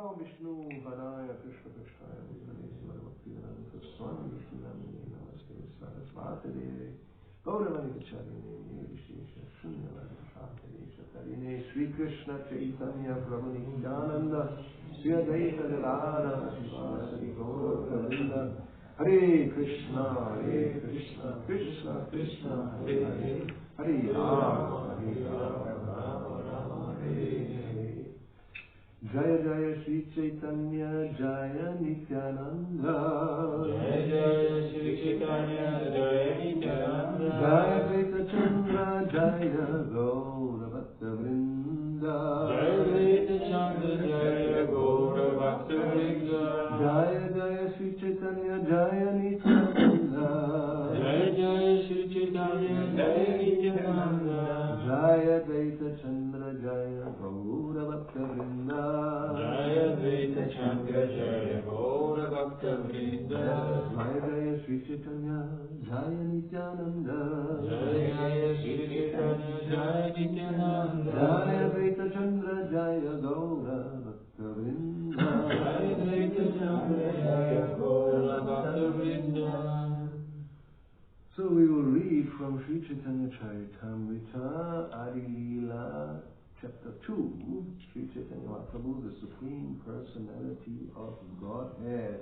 Namo Vishnu Vadaya Krishna Krishnaya Vijnane Bhakti-yoga Swami Vishnu Namaste Sarasvati Gauravani Vacharine Vishesha Shunyavadi Shantadesha Tarine Sri Krishna Chaitanya Prabhu Nityananda Sri Advaita Gadadhara Srivasadi Gaura Govinda Hare Krishna Krishna Krishna Hare Hare Hare Rama Rama Rama Hare Hare Jaya Jaya Sri Chaitanya Jaya Nityananda Jaya Jaya Sri Chaitanya Jaya Nityananda Jaya Advaita Chandra Jaya Gaura Bhakta Vrinda Jaya Advaita Chandra Jaya Gaura Bhakta Vrinda Jaya Jaya Sri Chaitanya Jaya Nityananda Jaya Jaya Sri Chaitanya Jaya Nityananda Jaya Advaita Chandra Jaya Gaura Bhakta Vrinda Jaya Advaita Chandra Jaya Gaura Bhakta Vrinda Jaya Jaya Sri Chaitanya Jaya Nityananda Jaya Jaya Sri Chaitanya Jaya Nityananda Jaya Advaita Chandra Jaya Gaura Bhakta Vrinda Jaya Advaita Chandra Jaya Gaura Bhakta Vrinda. So we will read from Sri Chaitanya Charitamrita, Adi-lila, chapter 2, Sri Chaitanya Mahaprabhu, the Supreme Personality of Godhead,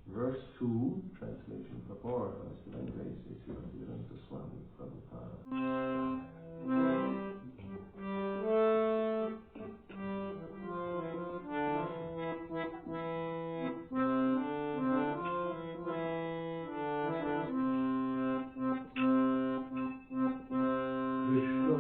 verse 2, translation purport by His Divine Grace, A.C. Bhaktivedanta Swami Prabhupada. Krishna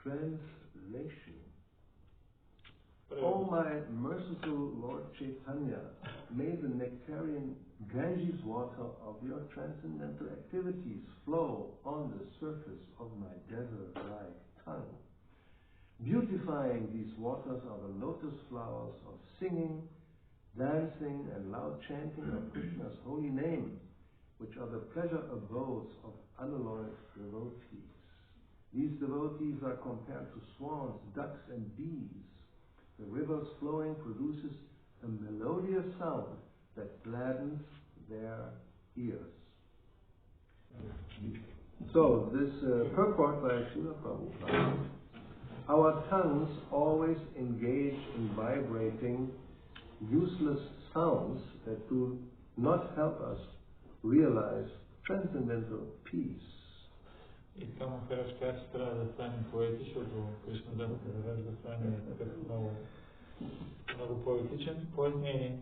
Translation. O my merciful Lord Chaitanya, may the nectarian Ganges water of your transcendental activities flow on the surface of my desert-like tongue. Beautifying these waters are the lotus flowers of singing, dancing, and loud chanting of Krishna's holy name, which are the pleasure abodes of unalloyed devotees. These devotees are compared to swans, ducks, and bees. The river's flowing produces a melodious sound that gladdens their ears. So, this purport by Srila Prabhupada. Our tongues always engage in vibrating useless sounds that do not help us realize transcendental peace. И само казваш как ще трябва да станем поети, защото Кришна да заведе да стане такъв много поетичен. Пояснение.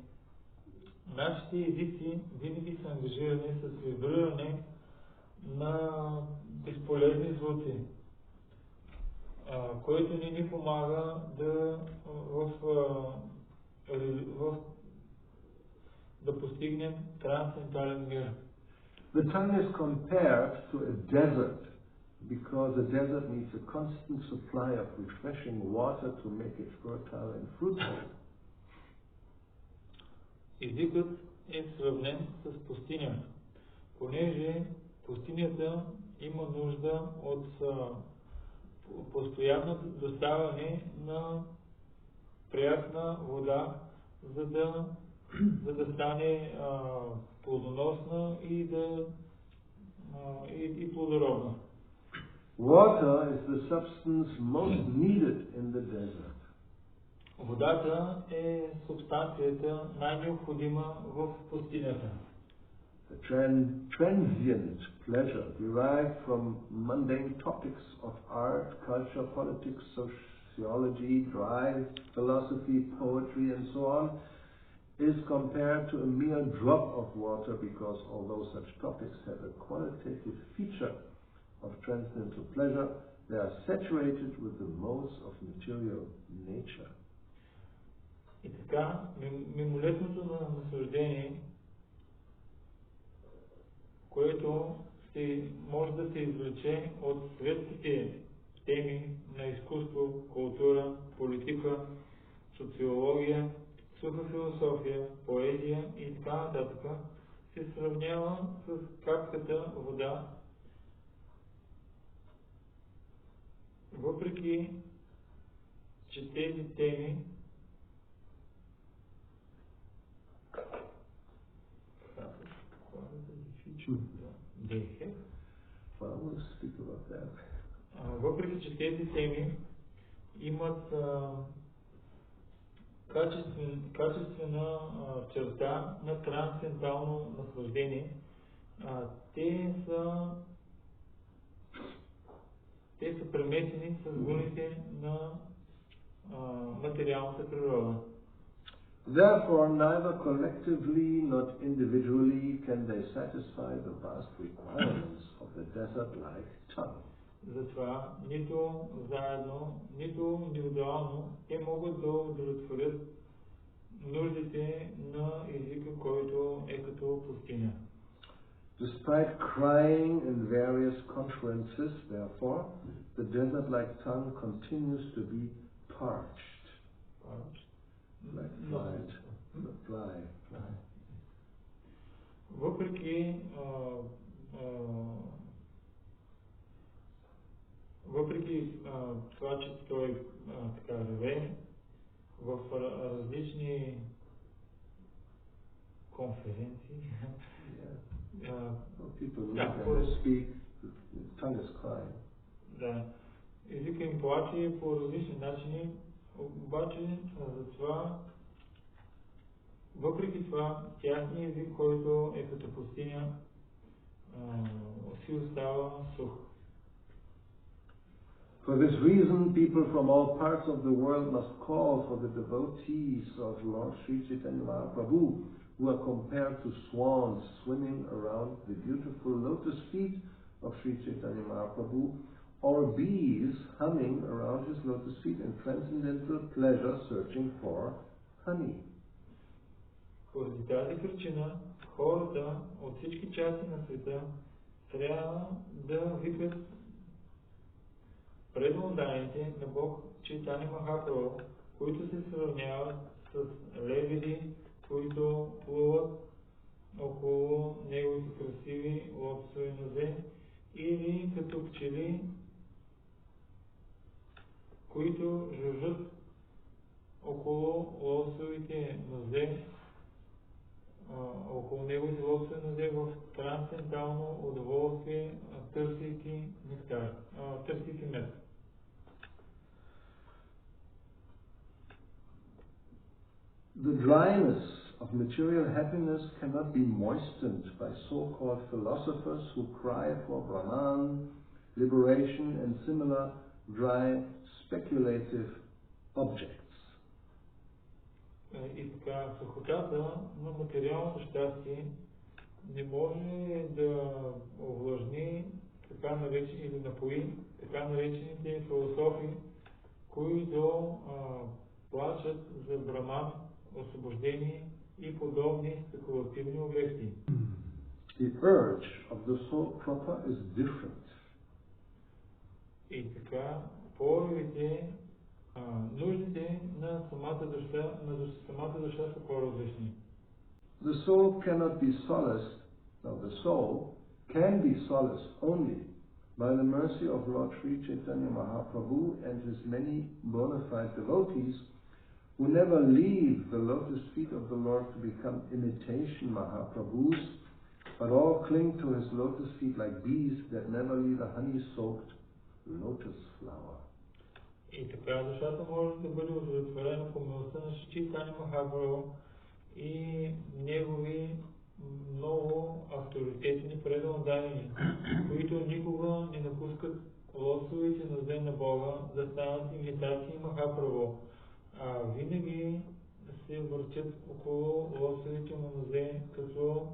Нашите езици винаги са ангажирани с вибриране на безполезни звуци, което не ни помага да постигнем трансцендентален мир. The tongue is compared to a desert because a desert needs a constant supply of refreshing water to make it fertile and fruitful. Езикът е сравнен с пустиня, понеже пустинята има нужда от постоянно доставяне на приятна вода, за да стане плодоносна и плодородна. Water is the substance most needed in the desert. Водата е субстанцията най-необходима в пустинята. The transient pleasure derived from mundane topics of art, culture, politics, sociology, drive, philosophy, poetry, and so on, is compared to a mere drop of water because although such topics have a qualitative feature of transcendental pleasure, they are saturated with the modes of material nature. И така, мимолетното наслаждение, което може да се извлече от светските теми на изкуство, култура, политика, социология, суха философия, поезия и така нататък, се сравнява с капката вода, въпреки че тези теми въпреки че тези теми имат качествена черта на трансцендентално наслаждение, те са премесени с вълните на материалната природа. Therefore, neither collectively nor individually can they satisfy the vast requirements of the desert-like tongue. Затова нито заедно, нито индивидуално те могат да удовлетворят нуждите на езика, който е като пустиня. Despite crying in various conferences, therefore, the desert-like tongue continues to be parched. Like dry. Въпреки това, че той така реве в различни конференции, people who speak, the tongue is crying. Да, езика им плаче по различни начини, обаче затова, въпреки това, тяхният език, който е като пустиня, си остава сух. For this reason, people from all parts of the world must call for the devotees of Lord Sri Chaitanya Mahaprabhu, who are compared to swans swimming around the beautiful lotus feet of Sri Chaitanya Mahaprabhu, or bees humming around his lotus feet in transcendental pleasure searching for honey. Поради тази причина, хората от всички части на света трябва да викат предмоданите на Бог Чайтания Махапрабху, които се сравняват с лебеди, които плуват около неговите красиви лотосови нозе, или като пчели, които жужжат около лотосовите нозе, около неговите лотосови нозе в трансцендентално удоволствие, търсейки нектар, търсейки мед. The dryness of material happiness cannot be moistened by so-called philosophers who cry for Brahman, liberation, and similar dry, speculative objects. И така, сухотата на материалното щастие не може да овлажни така наречени или напои така наречените философи, които плачат за Браман, освобождение и подобни спекулативни обекти. The urge of the soul proper is different. И така, поривите, нуждите на самата душа са по-различни. The soul cannot be solaced, the soul can be solaced only by the mercy of Lord Sri Chaitanya Mahaprabhu and his many bona fide devotees who never leave the lotus feet of the Lord to become imitation Mahaprabhus, but all cling to his lotus feet like bees that never leave a honey-soaked lotus flower. И така душата може да бъде удовлетворена по милостта на Шри Чайтания Махапрабху и негови много авторитетни предълдани, които никога не напускат лотосовите нозе на Бога да станат имитации Махапрабху, а винаги се въртят около лотосовите му нозе като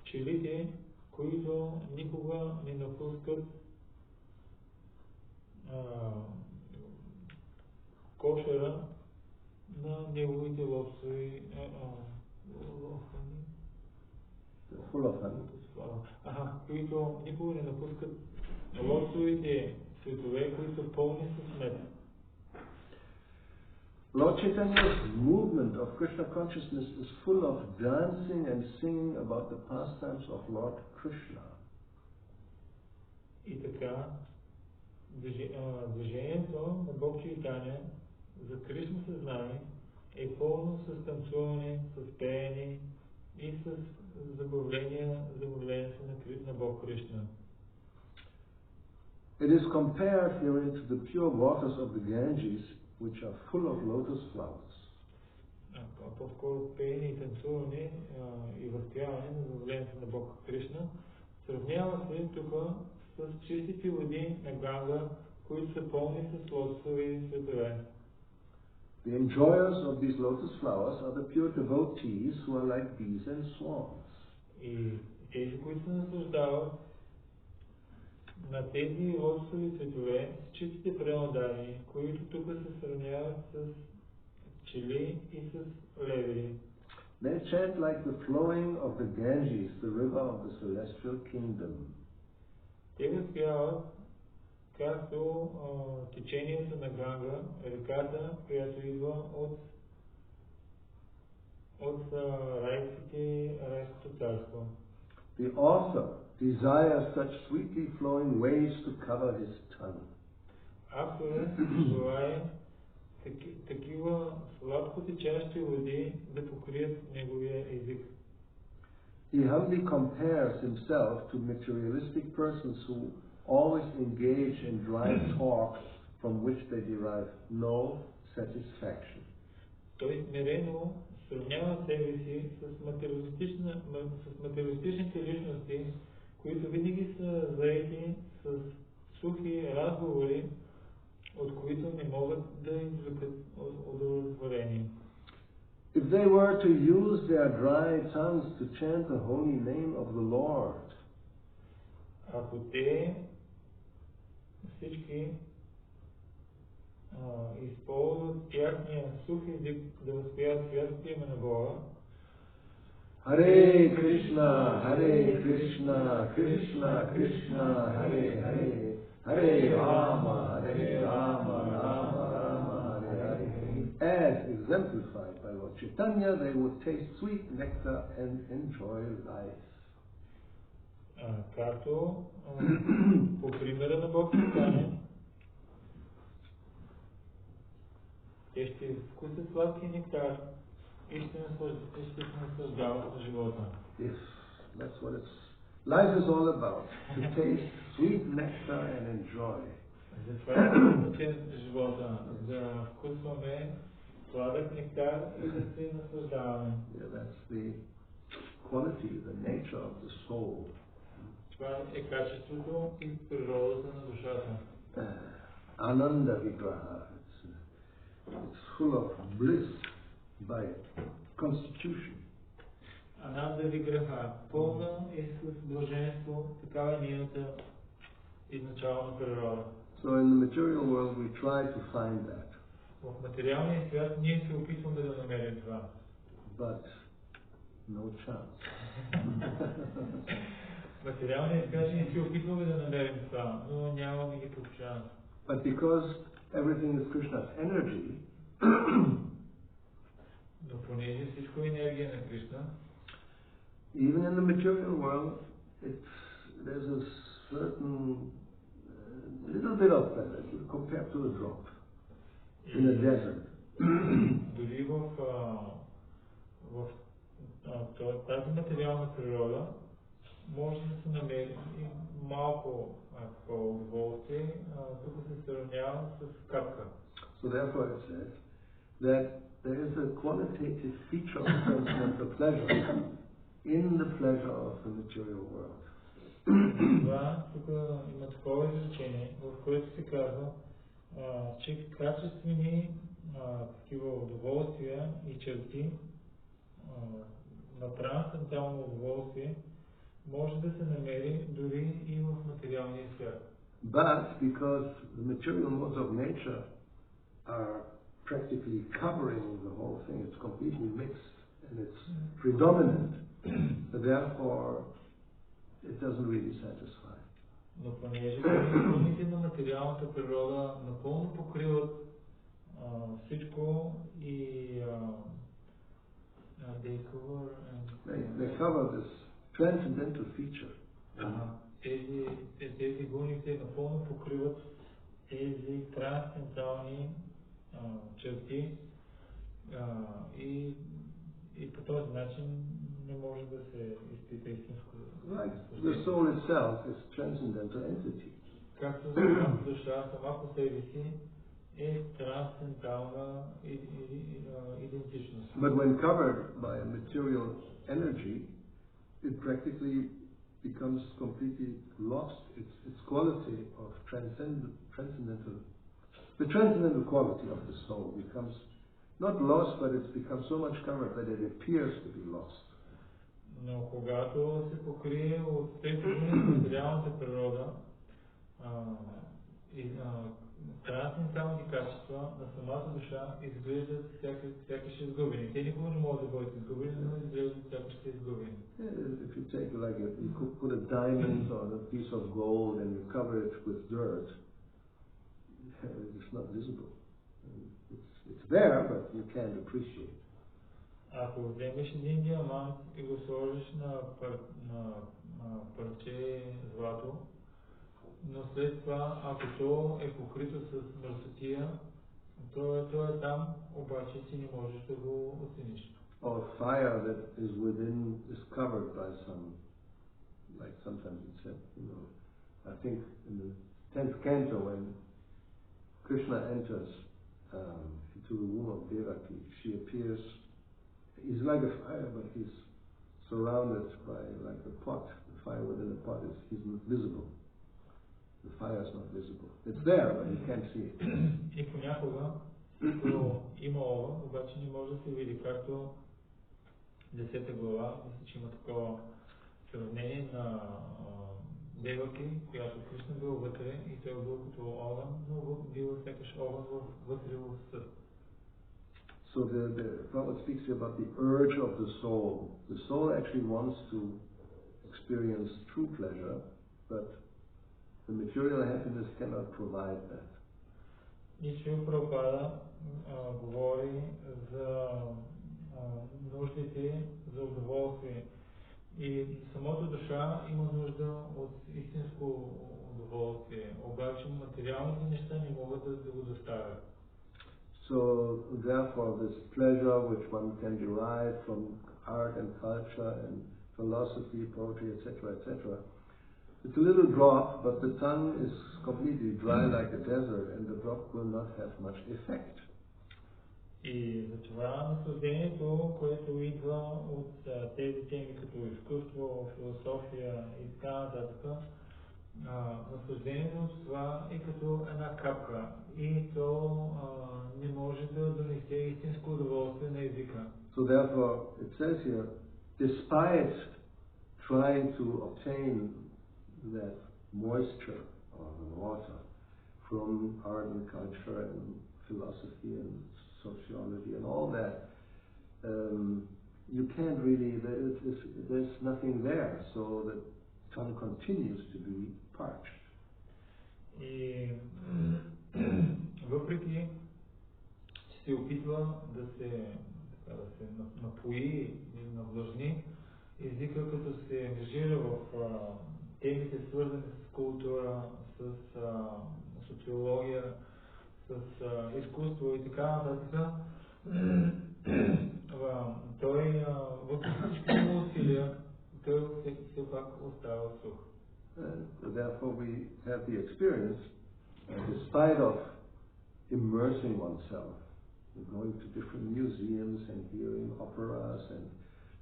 пчелите, които никога не напускат кошера на неговите лотосови които никога не напускат лотосовите цветове, които са пълни с мед. Lord Chaitanya's movement of Krishna consciousness is full of dancing and singing about the pastimes of Lord Krishna. И така, движението на Бог Чайтания за Кришна съзнание е пълно с танцуване, с пеене и с забавление на Бог Кришна. It is compared herein to the pure waters of the Ganges, which are full of lotus flowers. По-скоро пеене и танцуване и възпяване на забавлението на Бог Кришна сравнява се тук с чистите води на Ганга, които са пълни с лотосови цветове. The enjoyers of these lotus flowers are the pure devotees who are like bees and swans. И тези, които се наслаждават на тези лотосови цветове, чистите преодани, които тук се сравняват с пчели и с лебеди. They chant like the flowing of the Ganges, the river of the celestial kingdom. Те възпяват както течението на Ганга, реката, която идва от райското царство. The author desires such sweetly flowing waves to cover his tongue. Авторът желае такива сладко течащи води да покрият неговия език. He humbly compares himself to materialistic persons who always engage in dry talk from which they derive no satisfaction. Той смирено сравнява себе си с материалистичните личности, които винаги са заети с сухи разговори, от които не могат да извлекат удовлетворение. If they were to use their dry tongues to chant the holy name of the Lord, ако те всички използват тяхния сух език да възпяват святото име на Бога, Hare Krishna, Krishna Krishna, Hare Hare, Hare Rama, Rama Rama, Hare Hare. As exemplified by Lord Chaitanya, they would taste sweet nectar and enjoy life. Както по примера на Бхакти-йога, те ще вкусят сладки нектар и ще се наслаждават на живота. Yes, that's what life is all about, to taste sweet nectar and enjoy. Затова е живота, да вкусваме сладък нектар и да се наслаждаваме. Yeah, that's the quality, the nature of the soul. Това е качеството и природата на душата. Ananda Vigraha. It's full of bliss by constitution. Ананда Виграха, пълна е с блаженство, такава е нейната изначална природа. So in the material world we try to find that. В материалния свят ние се опитваме да намерим това. But no chance. В материалния свят ние се опитваме да намерим това, но нямаме никакъв шанс. But because everything is Krishna's energy, но понеже всичко е енергия на Кришна, even in the material world, there's a certain little bit of that compared to a drop in a desert. Дори в тази материална природа може да се намери малко удоволствие, тук се сравнява с капка. So therefore it says that there is a qualitative feature of transcendental pleasure in the pleasure of the material world. Това тук има такова изречение, в което се казва, че качествени такива удоволствия и черти на трансцендентално удоволствие може да се намери дори и в материалния свят. But because the material modes of nature are practically covering the whole thing, it's completely mixed and it's predominant, therefore it doesn't really satisfy. Но понеже законите на материалната природа напълно покриват всичко и they cover this transcendental feature. Тези гуните напълно покриват тези трансцендентални черти и по този начин не може да се изпита истинско. Like the soul itself is transcendental entity. Както самата душа сама по себе си е трансцендентална идентичност. But when covered by a material energy, it practically becomes completely lost its quality of transcendental. The transcendental quality of the soul becomes Not lost, but it's become so much covered that it appears to be lost. Но когато се покрие от тези материалната природа, трансценденталните качества на самата душа изглеждат сякаш изгубени. Те никога не могат да бъдат изгубени, но изглеждат сякаш са изгубени. If you take like you could put a diamond on a piece of gold and you cover it with dirt, it's not visible. It's there, but you can't appreciate. Ако вземеш един диамант и го сложиш на парче злато, но след това, ако то е покрито с мърсотия, то е там, обаче ти не можеш да го оцениш. Or fire that is within is covered by some, like sometimes it said, I think in the 10th canto when Krishna enters into the womb of Devaki, she appears, he's like a fire, but he's surrounded by like a pot. The fire within the pot he's not visible. The fire is not visible. It's there, but you can't see it. И понякога има огън, обаче не може да се види, както 10-та глава, мисля, че има такова сравнение на Деваки, която Кришна бил вътре и той бил като огън, но бил сякаш огън вътре в съд. So the Prabhupada speaks here about the urge of the soul. The soul actually wants to experience true pleasure, but the material happiness cannot provide that. И Шрила Прабхупада говори за нуждите за удоволствие. И самото душа има нужда от истинско удоволствие, обаче материалните неща не могат да го доставят. So therefore this pleasure which one can derive from art and culture and philosophy, poetry, etc., etc., it's a little drop, but the tongue is completely dry like a desert and the drop will not have much effect. И затова наслаждението, което идва от тези теми като изкуство, философия и така нататък, наслаждението от това е като една капка и то не може да донесе истинско удоволствие на езика. So therefore it says here, despite trying to obtain that moisture or the water from art and culture and philosophy and sociology and all that, you can't really, there's nothing there, so the tongue continues to be parched. И въпреки, че се опитва да се напои и навлажни, езика като се ангажира в темите свързани с култура, с социология, с изкуство и така нататък, той въпреки всички усилия, той все пак остава сух. Therefore we have the experience, despite of immersing oneself, going to different museums and hearing operas and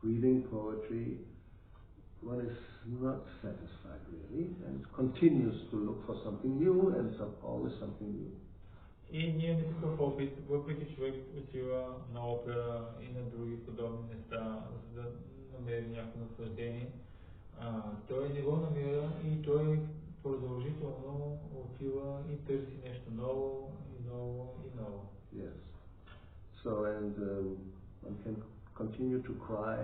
reading poetry, one is not satisfied really and continues to look for something new and always something new. И ние не такъв опит, въпреки човек отива на опера и на други подобни места, за да намери някакво наслаждение, той не го намира и той продължително отива и търси нещо ново и ново и ново. Yes. So and one can continue to cry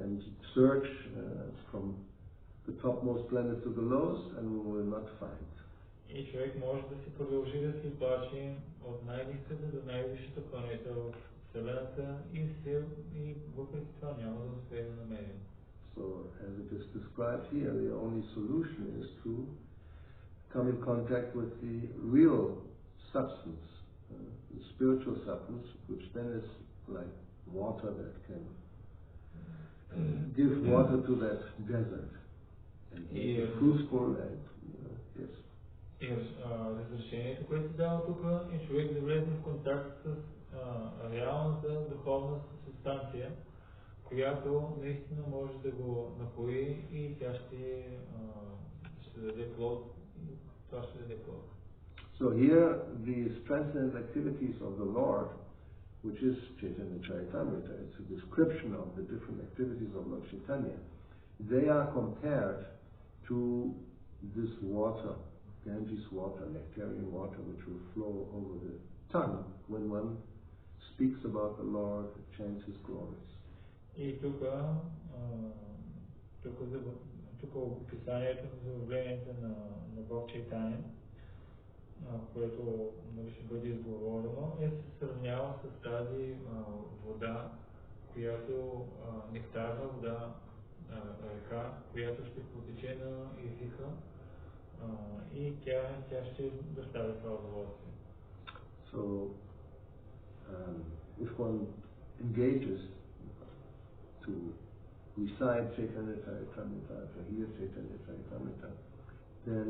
and search from the topmost planet to the lowest and we will not find. И човек може да си продължи да си плаче от най-ниската до най-висшата планета в Вселената и въпреки това няма да успее да намери. So as it is described here, the only solution is to come in contact with the real substance, the spiritual substance, which then is like water that can give water to that desert and be fruitful and yes. И разрешението, което се дава тук, е човек да влезе в контакт с реалната духовна субстанция, която наистина може да го напои и тя ще даде плод. Това ще даде плод. So here, these transcendent activities of the Lord which is Chaitanya Charitamrita. It's a description of the different activities of Lord Chaitanya. They are compared to this water, Ganges water, nectarian water, which will flow over the tongue when one speaks about the Lord, chants His glories. И тук описанието за явлението на Бог Чайтания, което ще бъде изговорено, се сравнява с тази вода, която нектарна вода, река, която ще потече на езика и тя ще доставя това удоволствие. So, if one engages to recite Chaitanya Charitamrita, to hear Chaitanya Charitamrita, then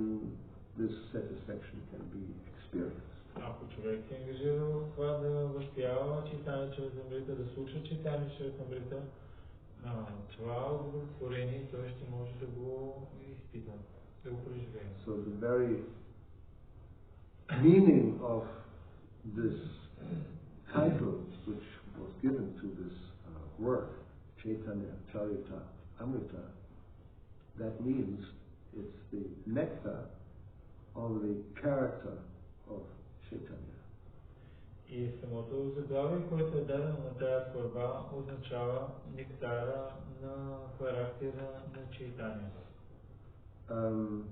this satisfaction can be experienced. Ако човек се ангажира в това да възпява Чайтания Чаритамрита, да слуша Чайтания Чаритамрита, това удовлетворение той ще може да го изпита, да го преживее. So the very meaning of this title which was given to this work, Chaitanya Charita Amrita, that means it's the nectar of the character of Chaitanya. И самото заглавие, което е дадено на тази творба, означава нектара на характера на Чайтания. Let's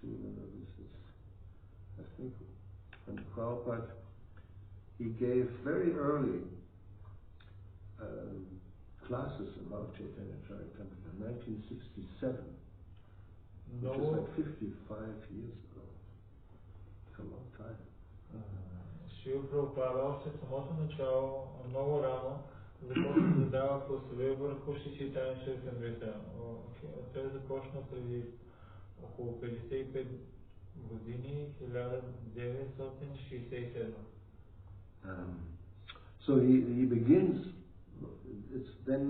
see whether this is, I think, from Prabhupada, he gave very early classes about Chaitanya Charitamrita in 1967, which is like 55 years ago. It's a long time. Шрила Прабхупада още в самото начало, много рано, започна да дава класове върху Чайтания Чаритамрита. Той започна преди около 55 години, 1967. So he begins, it's then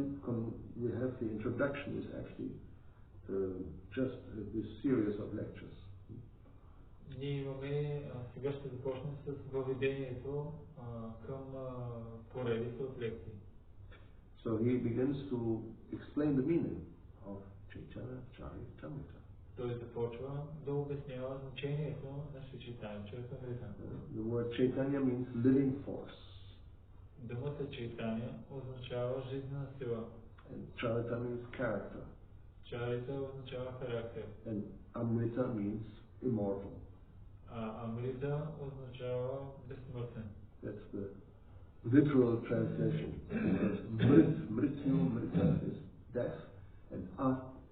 we have the introduction is actually just this series of lectures. Ние имаме, сега ще започнем с въведението към поредица от лекции. So he begins to explain the meaning of Chaitanya Charitamrita. Той започва да обяснява значението на Чайтания Чаритамрита. The word Chaitanya means living force. Думата Чайтания означава жизнена сила. And Charita means character. Чарита означава характер. And Amrita means immortal. Амрита означава безсмъртен. That's the literal translation. Mrityu, Mrita is death, and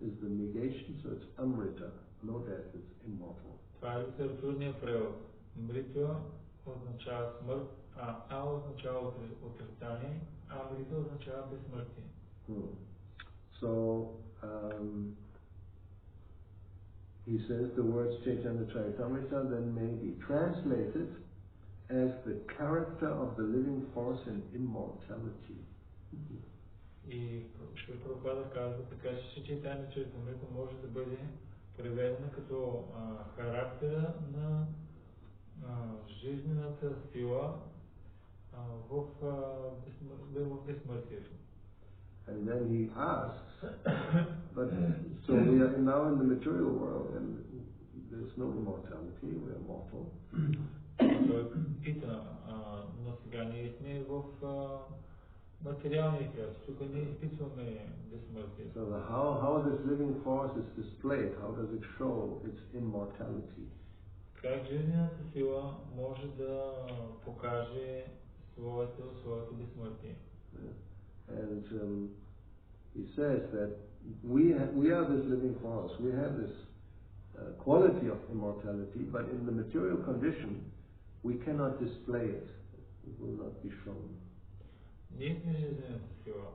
is the negation, so it's Amrita. No death, it's immortal. Това е литературният превод. Мритва означава смърт, означава отрицание, Амрита означава безсмъртие. So, he says the words Chaitanya Charitamrita then may be translated as the character of the living force in immortality. И Шрила Прабхупада казва така, че Чайтания Чаритамрита може да бъде преведена като характера на жизнената сила в безсмъртието. And then he asks, but so we are now in the material world and there's no immortality, we are mortal. Той пита, но сега ние сме в материалния свят, тук ние изпитваме безсмъртие. So how this living force is displayed, how does it show its immortality? Как жизнената сила може да покаже своето безсмъртие? And he says that we are this living force. We have this quality of immortality, but in the material condition, we cannot display it. It will not be shown. Ние сме жизнената сила.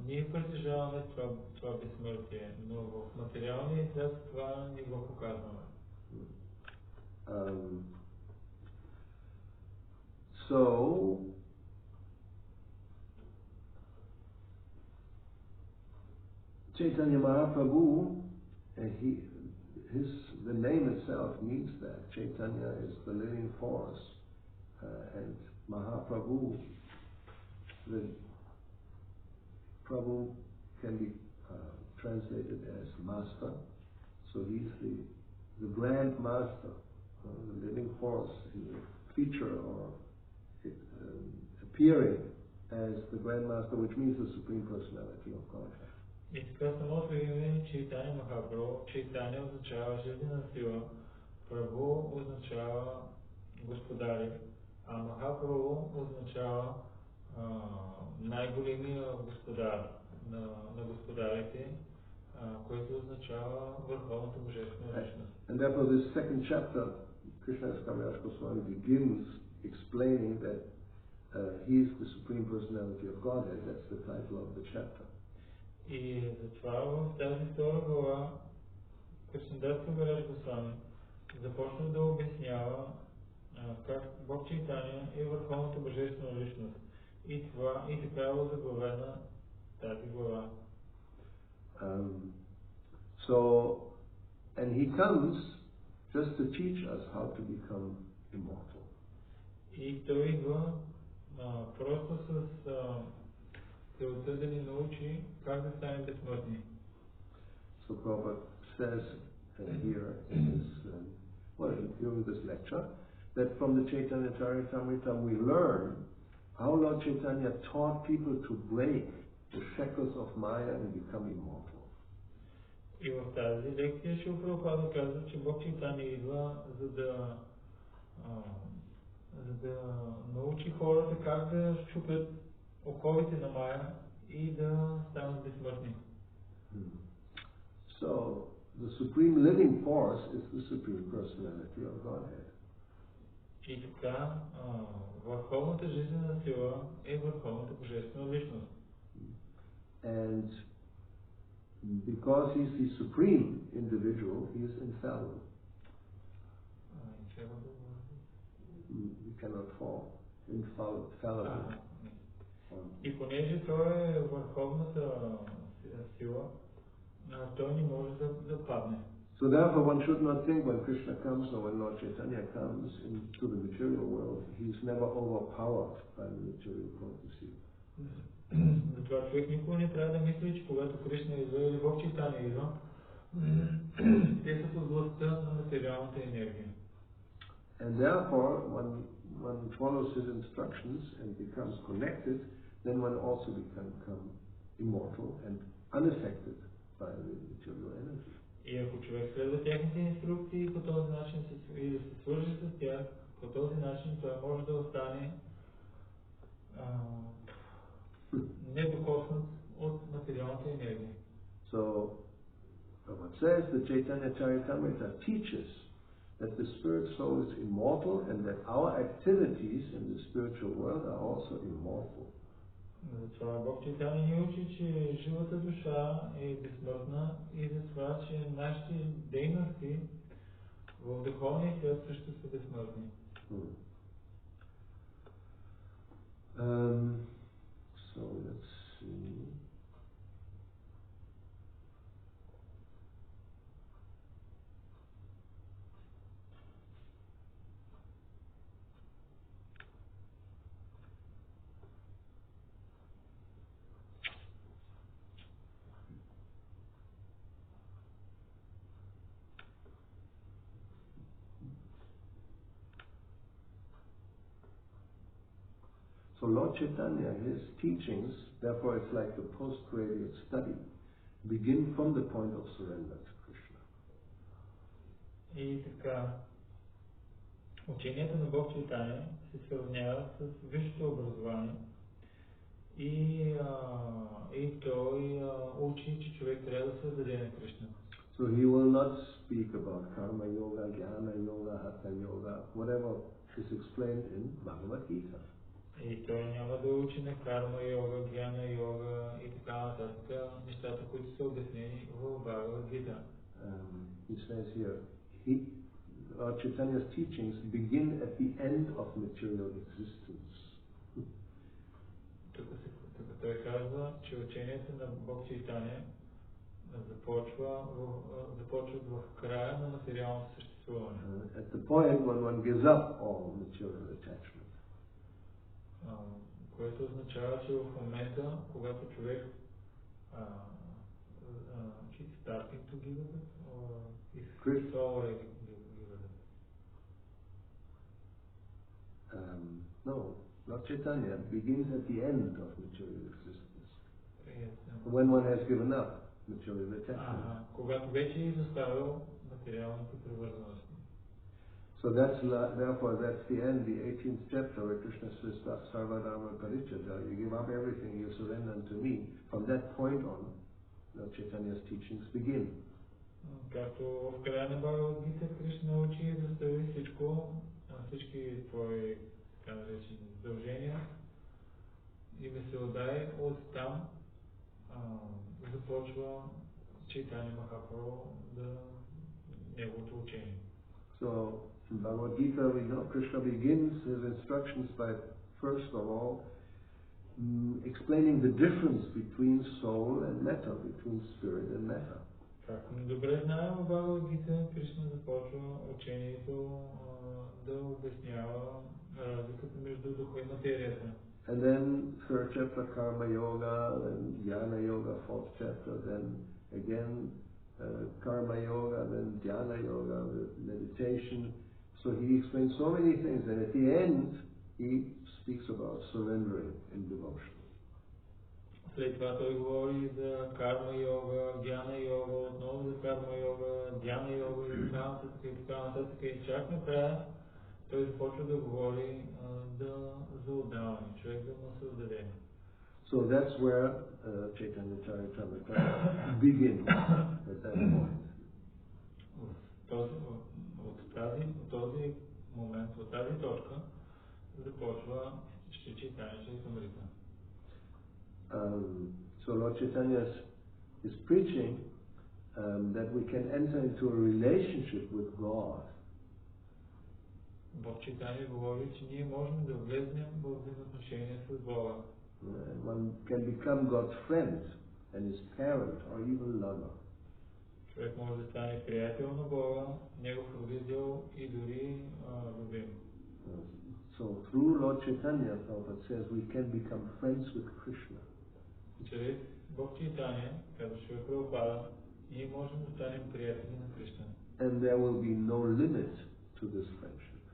Ние притежаваме това безсмъртие, но в материалния свят това не го показваме. So, Chaitanya Mahaprabhu, the name itself means that Chaitanya is the living force, and Mahaprabhu, the Prabhu can be translated as master. So he's the grand master, the living force in the feature or appearing as the grand master, which means the Supreme Personality of Godhead. И така самото име Чайтания Махапрабху, Чайтания означава жизнена сила, Прабху означава господари, а Махапрабху означава най-големия господар на господарите, което означава върховната божествена личност. And therefore this second chapter, Krishna's Kaviraj Goswami begins explaining that he is the Supreme Personality of Godhead. That's the title of the chapter. И затова в тази втора глава Кришнадас Кавираж Госвами започна да обяснява как Бог Чайтания е върховната божествена личност. И така е заглавена тази глава. And he comes just to teach us how to become immortal. И той идва просто с целта да ни научи как да станем безсмъртни. So Prabhupada says here during this lecture that from the Chaitanya Charitamrita we learn how Lord Chaitanya taught people to break the shackles of Maya and become immortal. И в тази лекция Шрила Прабхупада казва, че Бог Чайтания идва за да научи хората как да счупят оковите на Мая и да станат безсмъртни. So the supreme living force is the Supreme Personality of Godhead. И така върховната жизнена сила е върховната божествена личност. And because he's the supreme individual, he is infallible. He cannot fall. Infallible. И понеже той е върховната сила, той не може да падне. So therefore one should not think when Krishna comes or when Lord Chaitanya comes into the material world, he's never overpowered by the material potency. Затова човек никога не трябва да мисли, че когато Кришна идва или Бог Чайтания идва, те са под властта на материалната енергия. And therefore, when one follows his instructions and becomes connected, then one also become immortal and unaffected by the material energy. И ако човек следва техните инструкции по този начин и да се свържи с тях, по този начин той може да остане недокоснат от материалната енергия. So, what says the Chaitanya Charitamrita teaches that the spirit soul is immortal and that our activities in the spiritual world are also immortal. Затова Бог Чайтания ни учи, че живата душа е безсмъртна и затова, че нашите дейности в духовния свят също са безсмъртни. So let's see. So Lord Chaitanya, his teachings, therefore it's like the postgraduate study, begin from the point of surrender to Krishna. И така, учението на Бог Чайтания се сравнява с висшето образование и той учи, че човек трябва да се отдаде на Кришна. So he will not speak about karma yoga, jnana yoga, hatha yoga, whatever is explained in Bhagavad Gita. И той няма да учи на карма йога, гьяна йога и така нататък, нещата, които са обяснени в Бхагавад Гита. He says here, Lord Chaitanya's teachings begin at the end of material existence. Тук той казва, че учението на Бог Чайтания започват в края на материалното съществуване. At the point when one gives up all material attachment. което означава, че в момента, когато човек he's starting to give it, or he's already given it? No, Lord Chaitanya begins at the end of material existence. Yes, when one has given up material attachment. Когато вече е изоставил материалната привързаност. So therefore that's the end, the 18th chapter where Krishna says, Sarvadharma Parityajya, you give up everything, you surrender unto me. From that point on, Lord Chaitanya's teachings begin. Както в края на Бхагавад-гита Кришна учи да остави всички твои така наречени задължения и да се отдай от там започва Чайтанья Махапрабху неговото учение. So in Bhagavad Gita we know Krishna begins his instructions by first of all explaining the difference between soul and matter, between spirit and matter. Както добре знаем, в Бхагавад-гита Кришна започва учението да обяснява разликата между духа и материята. And then third chapter Karma Yoga, then Jnana Yoga, fourth chapter, then again Karma Yoga, then Dhyana Yoga, meditation. So he explains so many things, and at the end he speaks about surrendering in devotion. След това той говори за карма йога, дhyana йога, отново за карма йога, дhyana йога и така нататък. И чак накрая той започва да говори за отдаване, човек да му се отдаде. So that's where Chaitanya Charitamrita begins at that point. От този момент, от тази точка започва Шри Чайтанья Чаритамрита. So Lord Chaitanya is preaching that we can enter into a relationship with God. Бог Чайтанья говори, че ние можем да влезнем в взаимоотношения с Бога. One can become God's friend and his parent or even lover. Човек може да стане приятел на Бога, негов родител и дори любим. So through Lord Chaitanya, Prabhupada says, we can become friends with Krishna. Чрез Бог Чайтанья, казва Шрила Прабхупада, ние можем да станем приятели на Кришна. And there will be no limit to this friendship.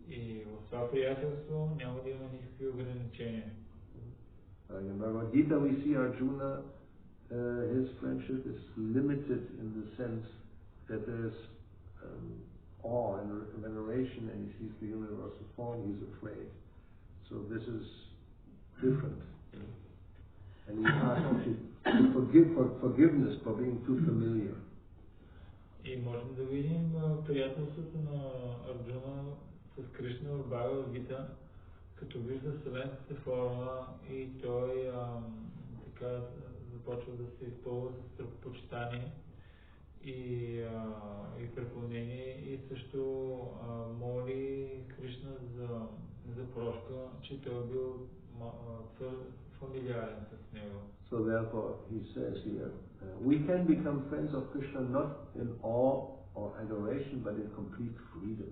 И в това приятелство няма да има никакви ограничения. In Bhagavad Gita we see Arjuna, his friendship is limited in the sense that there's awe and veneration, and he sees the universal form, he's afraid. So this is different. And we ask for forgiveness for being too familiar. И можем да видим приятелството на Арджуна с Кришна в Бхагавад-гита, като вижда вселенската форма и той така започва да се изпълва с предпочитание и преклонение и също моли Кришна за прошка, че той бил фамилиарен с него. So therefore he says here, we can become friends of Krishna not in awe or adoration, but in complete freedom.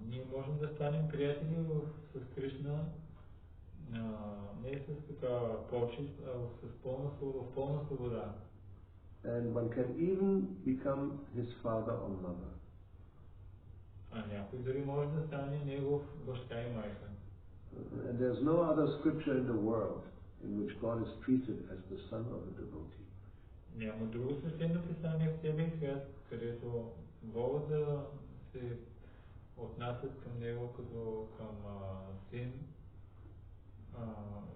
Ние можем да станем приятели с Кришна не с така почет, а в пълна свобода. And one can even become his father or mother. Някой дори може да стане негов баща и майка. And there's no other scripture in the world in which God is treated as the son of a devotee. Няма друго свещено писание в целия свят, където Бога да се отнасят към него като към син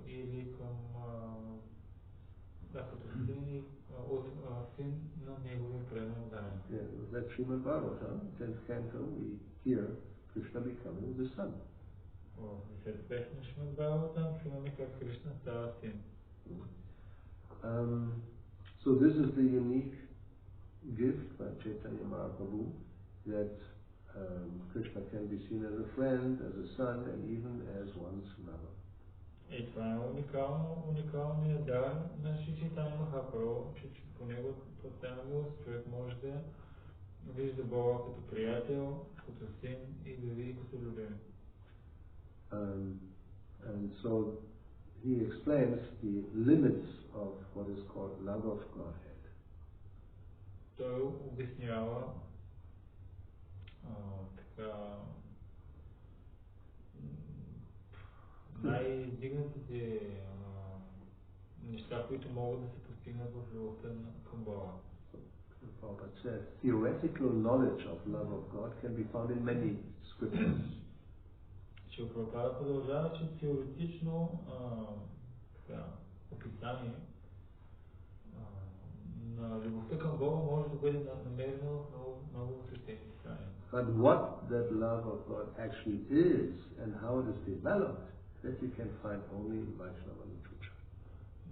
или като син син на неговия предан дан. That's Srimad Bhagavatam, 10th canto, we hear Krishna becoming the son. Десетпешно Шримад Бхагаватам чуваме как Кришна става син. So this is the unique gift by Chaitanya Mahaprabhu, that Krishna can be seen as a friend, as a son, and even as one's lover. И това е уникалният дар на Шри Чайтанья Махапрабху, че по него платена милост човек може да вижда Бога като приятел, като син и дори като любим. And so he explains the limits of what is called love of Godhead. Той обяснява така най-издигнатите неща, които могат да се постигнат в любовта към Бога. But theoretical knowledge of love of God can be found in many scriptures. Че Прабхупада продължава, че теоретично описание на любовта към Бога може да бъде намерено в много свещени писания. But what that love of God actually is and how it is developed, that you can find only in Vaishnava literature.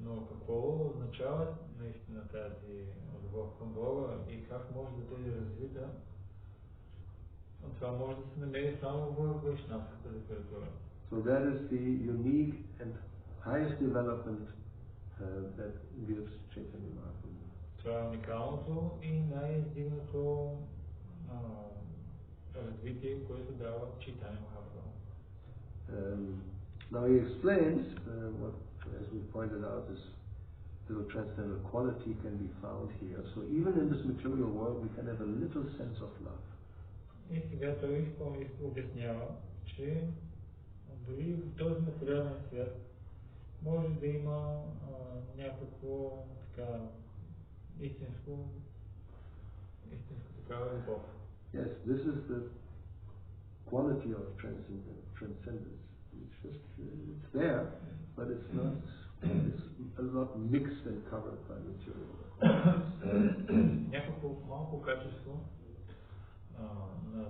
Но какво означава наистина тази любов към Бога и как може да бъде развита, това може да се намери само в вайшнавската литература. So that is the unique and highest development that gives Chaitanya Mahaprabhu. Това е уникалното и най-издигнато развитие, което дава Чайтanya Махапрабху. Now he explains what, as we pointed out, this little transcendental quality can be found here. So even in this material world, we can have a little sense of love. И сега той обяснява, че дори в този материален свят може да има някакво така истинско такава любов. Yes, this is the quality of transcendence. It's just it's there, but it's not mixed and covered by material. Някакво малко качество на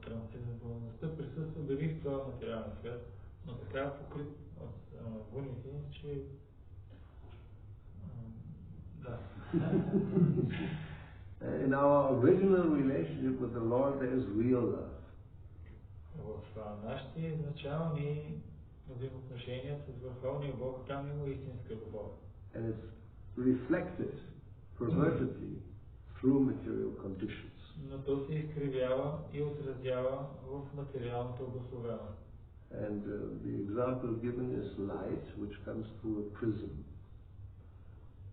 трансценденталността присъства дори в този материален свят, но така е покрит от гуните, че да. In our original relationship with the Lord, there is real love. В нашите изначални взаимоотношения с Върховния Бог, там има истинска любов. And it's reflected pervertedly through material conditions. Но то се изкривява и отразява в материалната обусловеност. And the example given is light, which comes through a prism.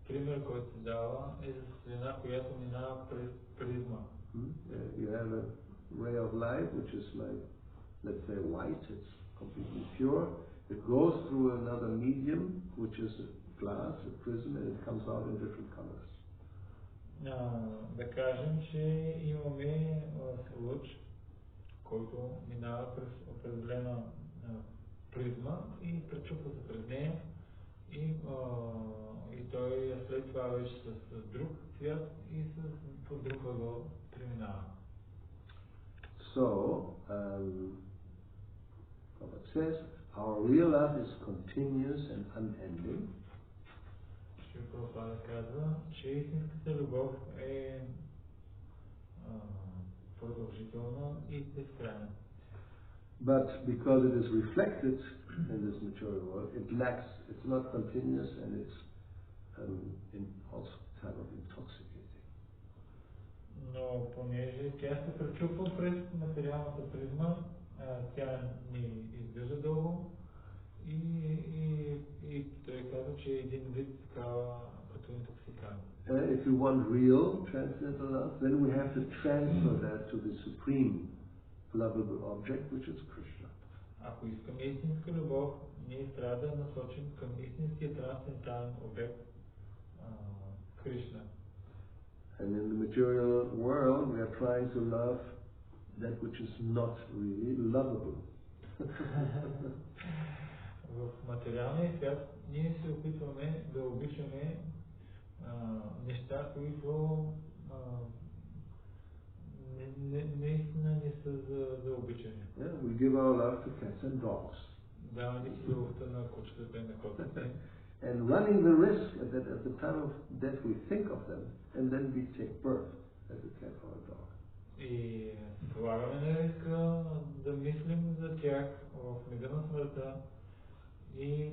Пример, който се дава, е за светлина, която минава през призма. You have a ray of light, which is like, let's say, white. It's completely pure. It goes through another medium, which is a glass, a prism, and it comes out in different colors. Да кажем, че имаме лъч, който минава през определена призма и пречупва се през нея и той след това вече с друг цвят и по друг ъгъл преминава. So, it says, our real love is continuous and unending. Прабхупада казва, че истинската любов е продължителна и безкрайна. But because it is reflected in this material world, it lacks, it's not continuous, and it's also kind of intoxicating. Но понеже тя се пречупва през материалната призма, тя ни издържа дълго и той казва, че е един вид такава като интоксикант. If you want real transcendental love, then we have to transfer that to the supreme lovable object, which is Krishna. Ако искаме истинска любов, ние трябва да насочим към истинския трансцендентален обект Кришна. And in the material world, we are trying to love that which is not really lovable. В материалния свят ние се опитваме да обичаме неща, които наистина не са за обичане. We give our love to cats and dogs. Даваме си любовта на кучетата и на котите. And running the risk that at the time of death we think of them, and then we take birth as a cat or a dog. И слагаме на риска да мислим за тях в мига на смъртта и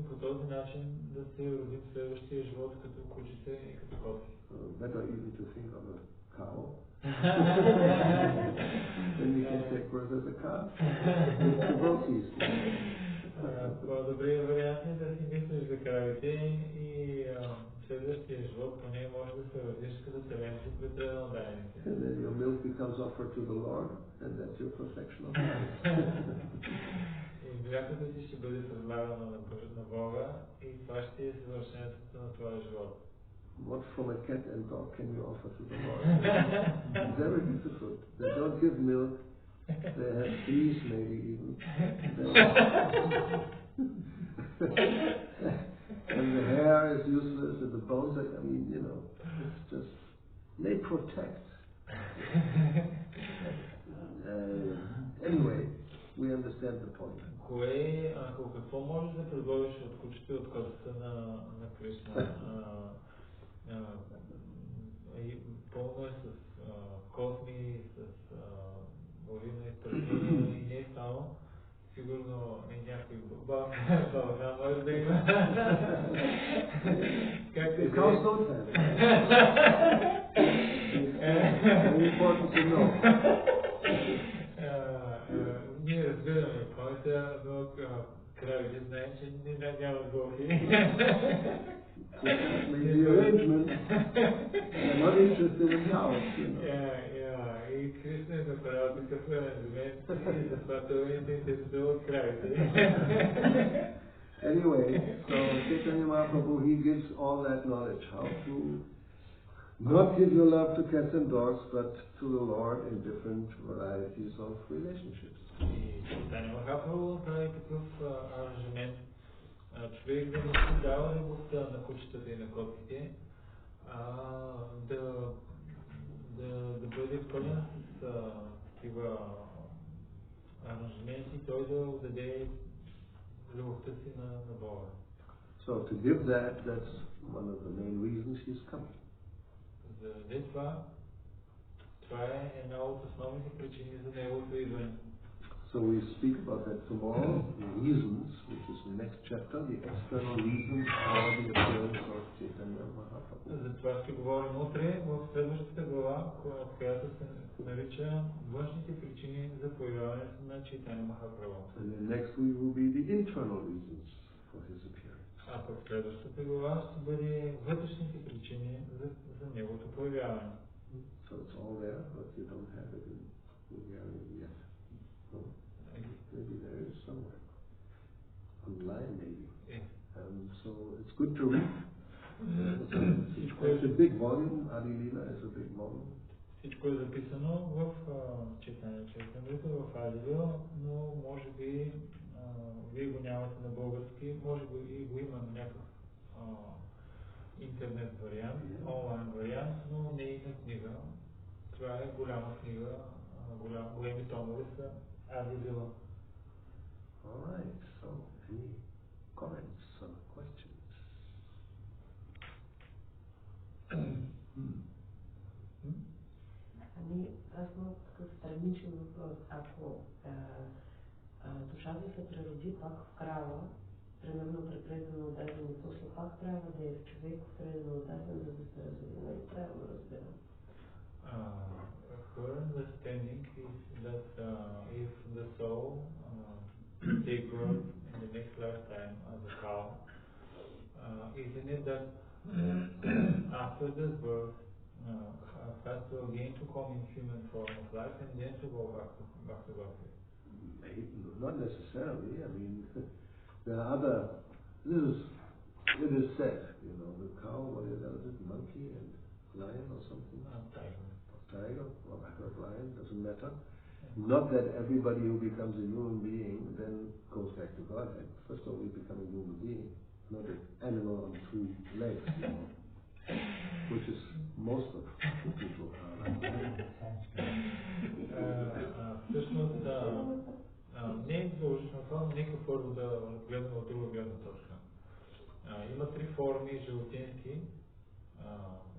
по този начин да се родим следващия живот като кучета и като коти. Better even to think of a cow. Then we can take birth as a calf. With devotees. По-добрият вариант е да си мислиш за кравите и следващия живот поне може да се родиш като теленци пред преданодайните. And then your milk becomes offered to the Lord, and that's your perfection of life. И млякото ти ще бъде предлагано на Бога и това ще е съвършенството на твоя живот. What from a cat and dog can you offer to the Lord? Very difficult. They don't give milk. They have fleas maybe even. And the hair is useless and the bones are, I mean, you know, it's just, they protect. Anyway, we understand the point. Какво можеш да предложиш от кучето и от козата на Кришна? Пълно е с косми, с урина и стърпение и не е само. Сигурно е някой бълга може да има. Както и cows don't have it. Very important to know. Ние разбираме поинта, но кравите знаем, че нямат бълги. Maybe the arrangement. They're not interested in cows, you know. И Кришна е направил такъв аранжимент и затова той е интересувал от кравите. Anyway, so Chaitanya Mahaprabhu, he gives all that knowledge, how to not give your love to cats and dogs, but to the Lord in different varieties of relationships. И Chaitanya Mahaprabhu прави такъв аранжимент. Човек да не си дава любовта на кучетата и на котките, да бъде пълен с такива аранжименти, той да отдаде любовта си на Бога. So to give that, that's one of the main reasons he's coming. За да даде това е една от основните причини за неговото идване. So we speak about that tomorrow, the reasons, which is the next chapter, the external reasons for the appearance of Chaitanya Mahaprabhu. За това ще говорим утре в следващата глава, която се нарича външните причини за появяването на Чайтанья Махапрабху. And then next week will be the internal reasons for his appearance. А пък следващата глава ще бъде вътрешните причини за неговото появяване. So it's all there, but you don't have it in Bulgarian yet. No? Maybe there is somewhere. Online maybe. So it's good to read. It's a big volume. Adi-lila is a big volume. Всичко е записано в Чайтанья Чаритамрита, в Adi-lila, но може би вие го нямате на български, може би и го има на някакъв интернет вариант, онлайн вариант, но не е на книга. Това е голяма книга, големи томове са Adi-lila. Alright, so any comments or questions? Аз имам такъв страничен въпрос. Ако душата се прероди пак в крава, примерно при предано отдаден, и после пак трябва да е в човек предано отдаден, за да се развие. Нали правилно разбирам? Her understanding is that if the soul take birth in the next lifetime as a cow, isn't it that after this birth has to again to come in human form of life and then to go back to Bhakti? Not necessarily. I mean, there are other. It is said, you know, the cow, what is it, monkey and lion or something? Tiger, or lion, doesn't matter. Not that everybody who becomes a human being then goes back to Godhead. First of all, we become a human being, not an animal on two legs, you know, which is most of the people are like that. Всъщност, не е задължително това, но нека първо да разгледаме от друга гледна точка. Има три форми животински,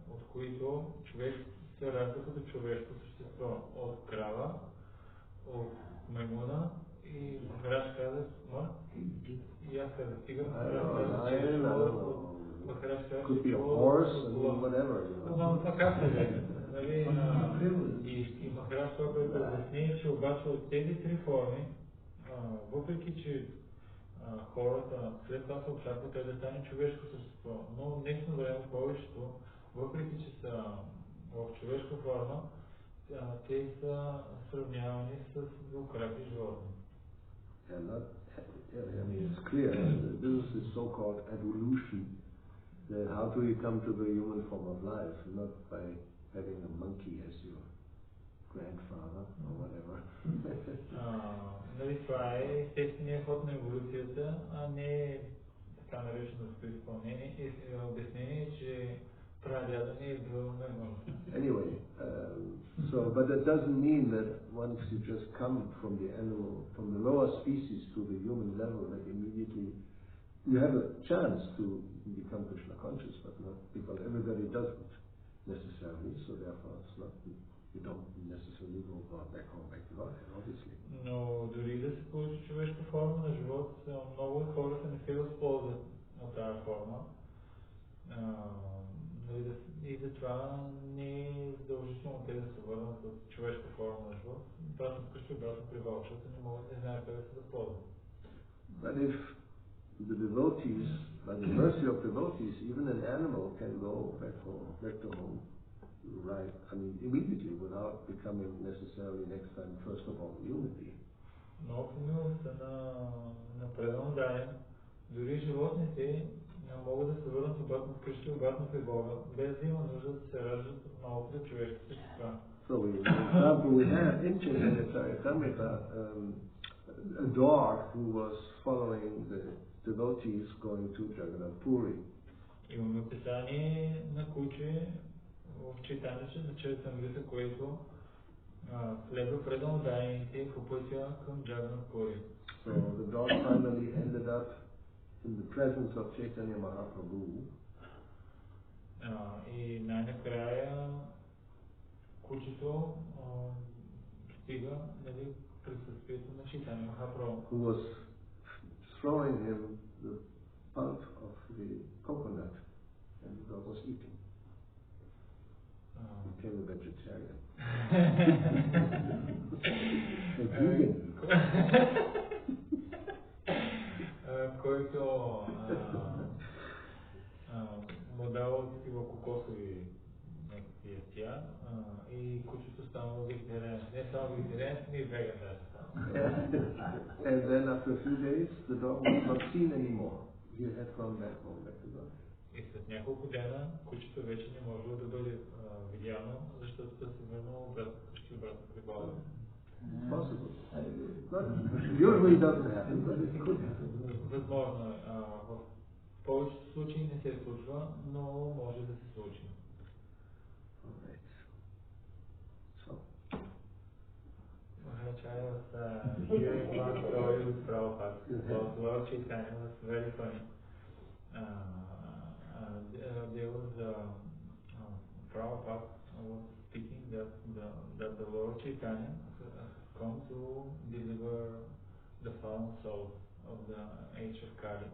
от които човек се ражда като човешко същество. От крава, от маймуна и Махарадж каза и аз казах тигър, Махарадж каза, could be a horse and whatever. Но това как се веде? накрая това, което обясни, че обаче от тези три форми, въпреки че хората след това се очаква той да стане човешко същество, но в днешно време повечето, въпреки че са в човешка форма, те са сравнявани с двукраки животни. I mean, it's clear. This is so-called evolution. How do you come to the human form of life? Not by having a monkey as your grandfather or whatever. Нали, това е естественият ход на еволюцията, а не така нареченото изпълнение и обяснение, че прадядо не е бил нормално. Anyway, but that doesn't mean that once you just come from the animal, from the lower species to the human level, that immediately you have a chance to become Krishna conscious, but not because everybody doesn't necessarily. So therefore, it's not you don't necessarily go back home back to life, obviously. Но дори да се получи човешка форма на живот, много от хората не се възползват от тази форма. И затова не е задължително те да се върнат от човешка форма на живот. Точно вкъщи обратно прибавя, защото не знаят как да се възползват. But if the devotees, by the mercy of devotees, even an animal can go back to home, right? I mean, immediately, without becoming necessarily next time, first of all, a human being. Но по милостта на предан даден, дори животните могат да се върнат обратно вкъщи, обратно при Бога, без да има нужда да се раждат отново за човешки същества. So, for example, we have in Chaitanya Charitamrita a dog who was following the devotees going to Jagannath Puri. Имаме описание на куче в Чайтanya Charitamrita, което следва предан дадените по пътя към Jagannath Puri. So the dog finally ended up in the presence of Chaitanya Mahaprabhu. И най-накрая кучето стига присъствието на Chaitanya Mahaprabhu, Who was throwing him the pulp of the coconut, and the dog was eating. He became a vegetarian. A vegan. Който му давал такива кокосови някакви ястия и кучето станало вегетариан. Не само вегетариан, но и веган даже станало. And then after a few days, the dog was not seen anymore. He had gone back home, back to God. И след няколко дена кучето вече не можело да бъде видяно, защото да се върнало обратно при Бога. It's possible. But usually doesn't happen, but it could happen. Възможно е. В повечето случаи не се случва, но може да се случи. Alright. So. I was hearing one story with Prabhupada about Lord Chaitanya. It was very funny. There was Prabhupada was speaking that the Lord Chaitanya come to deliver the fallen souls of the age of Kali.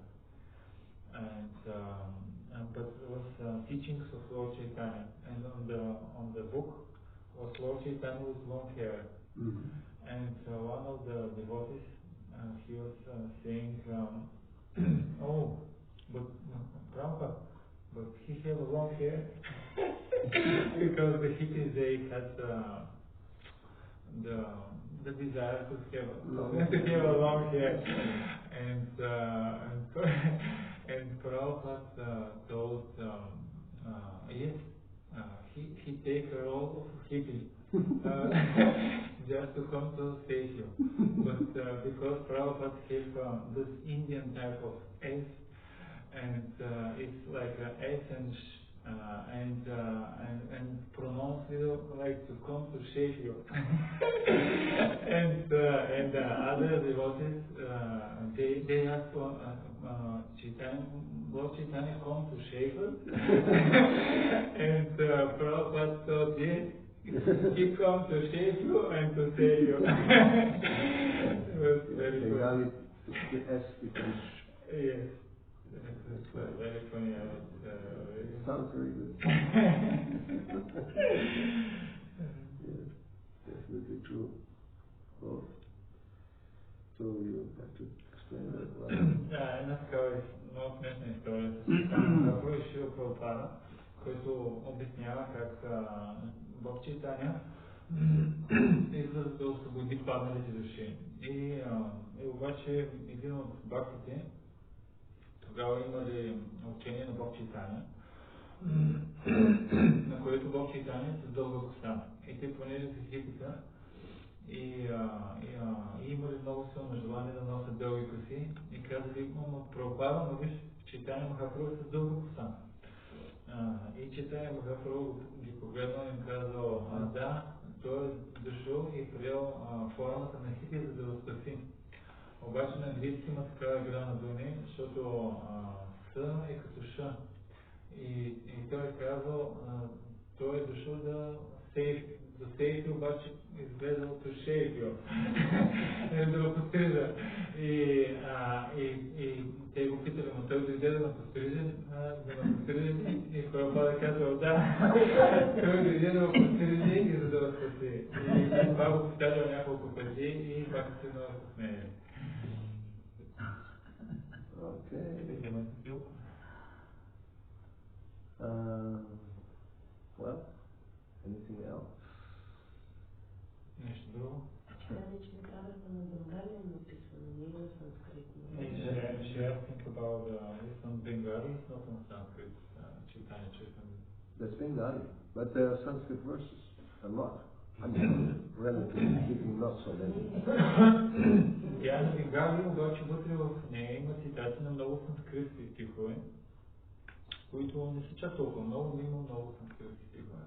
But it was teachings of Lord Chaitanya, and on the book was Lord Chaitanya with long hair. Mm-hmm. And one of the devotees, he was saying, oh, but Prabhupada, but he had long hair because the hippies, they had the desire to have a long hair, and Prabhupada told, yes, he take a role of hippie just to come to save you, but because Prabhupada have this Indian type of S, and it's like an S and pronounce it like to come to shave you. and other devotees, they ask Lord Chaitanya come to shave us, and Prabhupada thought, yes, he come to shave you and to save you. It was very funny. The S becomes. Yes. It's very funny. Sounds very good. Yes, definitely. explain that well. Да, една такава много смешна история с Махапрабху и Шрила Прабхупада, който обяснява как Бог Чайтаня идва да освободи падналите души. И обаче един от бхактите тогава имали учение на Бог Чайтаня, на което Бог Чайтаня с дълга коса. И те, понеже се хипиха и имали много силно желание да носят дълги коси и казали, Прабхупада, но виж, Чайтаня Махапрабху с дълга коса. И Чайтаня Махапрабху ги погледнал и им казал, да, той е дошъл и приел формата на хипи, за да възпаси. Обаче на английски има такава игра на думи, защото С е като Ш. И той е казал, той е дошъл да сейфи, обаче изгледа от шейфио. Да го пострижа. И те го питали, но той дойде да ме пострижи, и Прабхупада казал, да, той дойде да го пострижи и за да възпаси. И това го повтарял няколко пъти и пак се много се смея. Okay. Well, anything else? Нещо друго? Че ви казахме на Бенгалия написано, не на санскрит. She asking about it's on Bengali, it's not on Sanskrit. Chaitanya Charitamrita. That's Bengali, but there are Sanskrit verses, a lot. I mean, relatively speaking, not so many. Тя е на Бенгали, обаче вътре в нея има цитати на много санскритски стихове, които не са чак толкова много, но има много санскритски стихове.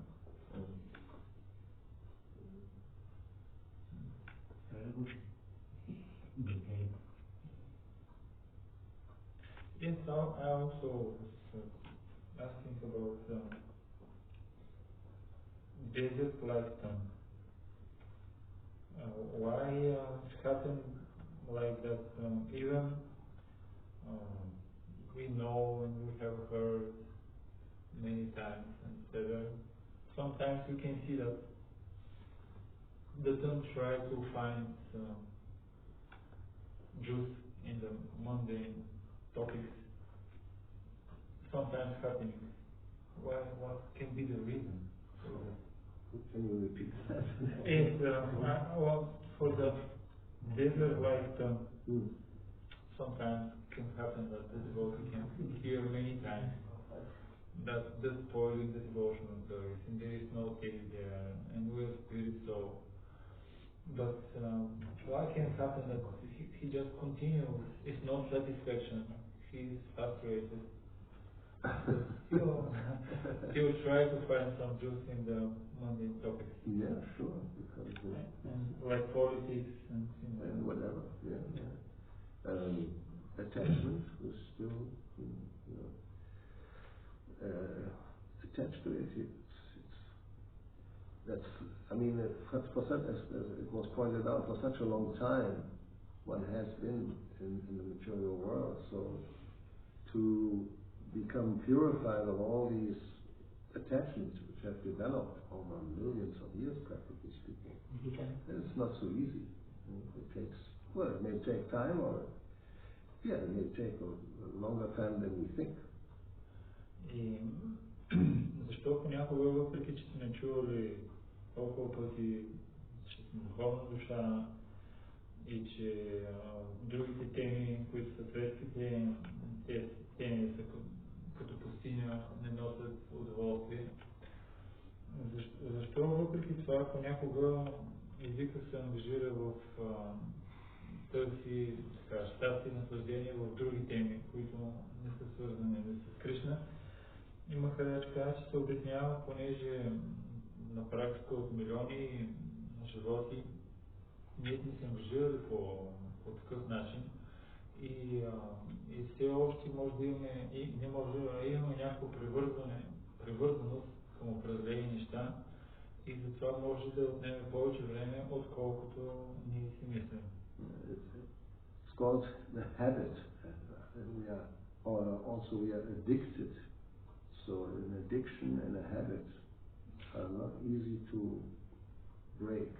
Yes, I also was asking about desert lifetime. Why it happened like that? Even we know and we have heard many times, and sometimes we can see that they don't try to find juice in the mundane topics. Sometimes happening. Why? What can be the reason for that? Can you repeat that? It's well, for the desert lifetime. Sometimes can happen that the devotee can hear many times that the spoiling the devotional service, and there is no taste there, and we are spirit soul. But why can happen that he just continues? It's no satisfaction. He is frustrated. He'll try to find some juice in the mundane topics. Yeah, sure, because and like politics and whatever. Yeah. Attachment is still, attached to it. That's. I mean, for such as it was pointed out, for such a long time, one has been in the material world. So to become purified of all these attachments which have developed over millions of years, practically speaking, it's not so easy. It takes, well, it may take time, or it may take a longer time than we think. И защо понякога, въпреки че сме чували толкова пъти, че сме духовна душа и че другите теми, които са светските, тези теми са като пустиня, не носят удоволствие. Защо въпреки това понякога езика се ангажира в търси щастие и наслаждение в други теми, които не са свързани с Кришна? И Махарадж каза, че се обяснява, понеже на практика от милиони животи ние сме се ангажирали по такъв начин и все още може да имаме, и не може да имаме някакво привързаност към определени неща и затова може да отнеме повече време, отколкото ние си мислим. It's called the habit. Also we are addicted. So an addiction and a habit are not easy to break.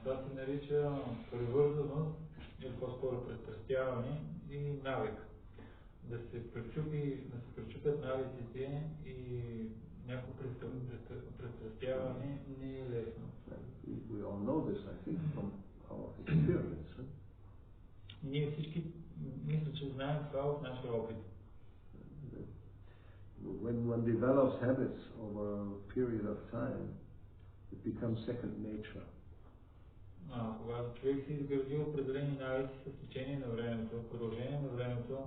Това се нарича привързаност или по-скоро пристрастяване и навик. Да се пречупят навиците и някакво пристрастяване не е лесно. We all know this, I think, from our experience. Ние всички мисля, че знаем това от нашия опит. When one develops habits over a period of time, it becomes second nature. Когато човек си изгради определени навици с течение на времето, в продължение на времето,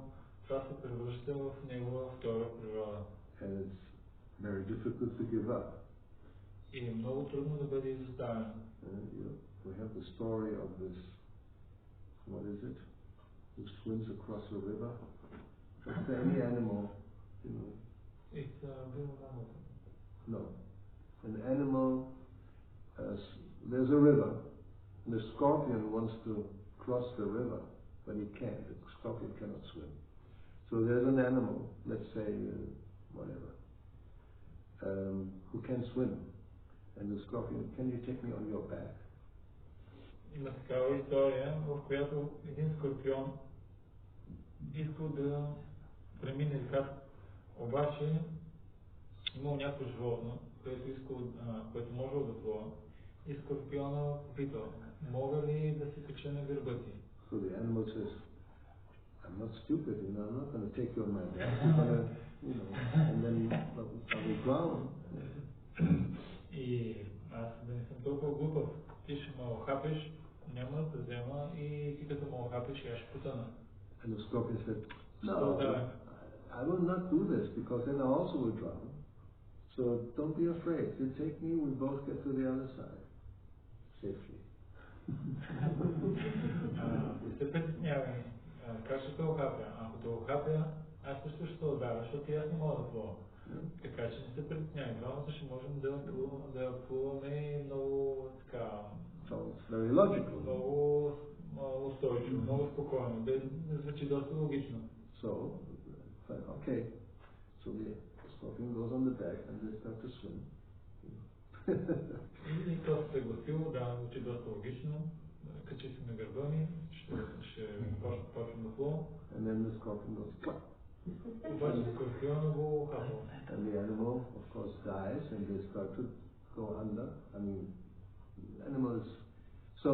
това се превръща в негова втора природа. And it's very difficult to give up. И е много трудно да бъде изоставено. We have the story of this, what is it, who swims across a river. It's any animal, you know. It's a little animal. No. An animal, there's a river, and the scorpion wants to cross the river, but he can't. The scorpion cannot swim. So there's an animal, let's say, whatever, who can swim. And the scorpion, can you take me on your back? Има такава история, в която един скорпион искал да премине реката. Обаче имал някакво животно, което можел да плува, и скорпиона попитал, мога ли да се кача на гърба ти? So the animal says, I'm not stupid, you know, I'm not going to take you on my back, I'm going to, you know, and then I will drown. И аз да не съм толкова глупав, ти ще ме охапеш, няма да взема и ти като ме охапеш, аз ще потъна. And the scorpion said, no, I will not do this because then I also will drown. So don't be afraid. You take me, we both get to the other side safely. Не се притеснявай, как ще те охапя? Ако те охапя, аз също ще те удавя, защото аз не мога да плувам. Така че не се притеснявай, двамата ще можем да плуваме много така. So it's very logical. Много устойчиво, много спокойно, да звучи доста логично. So, okay, so the scorpion goes on the back and they start to swim. И то се съгласил, да, звучи доста логично, качи се на гърба ми, ще почвам да плувам. And then the scorpion goes clap. Обаче скорпиона го хапва. And the animal, of course, dies and they start to go under. I mean, animals. So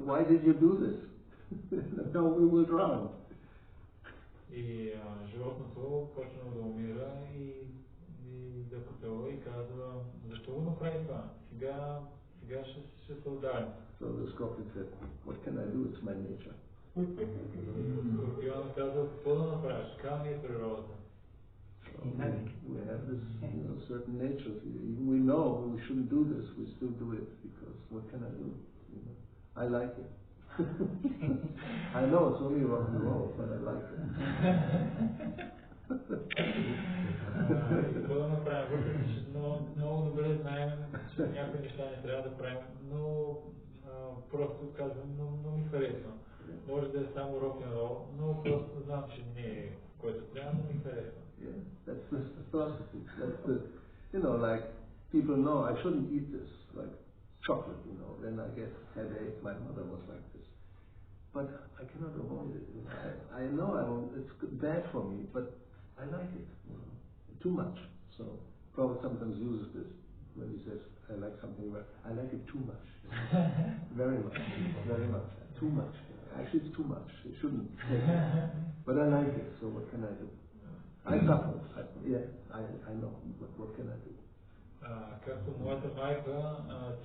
why did you do this? No, we will drown. И животното почна да умира и да потъва и казва, защо го направи това? Сега ще се ударим. So the scorpion said, what can I do? It's my nature. Скорпион казва, какво да направиш? Така ми е природата. We have this certain nature. Even we know we shouldn't do this, we still do it because what can I do? You know? I like it. I know it's only rock and roll, but I like it. Какво да направим? Въпреки че много добре знаем, че някои неща не трябва да правим, но просто казвам, но ми харесва. Може да е само рок-н-рол, но просто знам, че не е което трябва, но ми харесва. Yeah, that's the philosophy. That's the, you know, like people know I shouldn't eat this, like chocolate, you know. Then I get headache. My mother was like this, but I cannot avoid it. You know? I know it's bad for me, but I like it. You know, too much. So Prabhupada sometimes uses this when he says I like something. I like it too much. You know? Very much, very much, too much. Actually, it's too much. You shouldn't take it, but I like it. So what can I do? I suffer. I know, but what can I do? Както моята майка,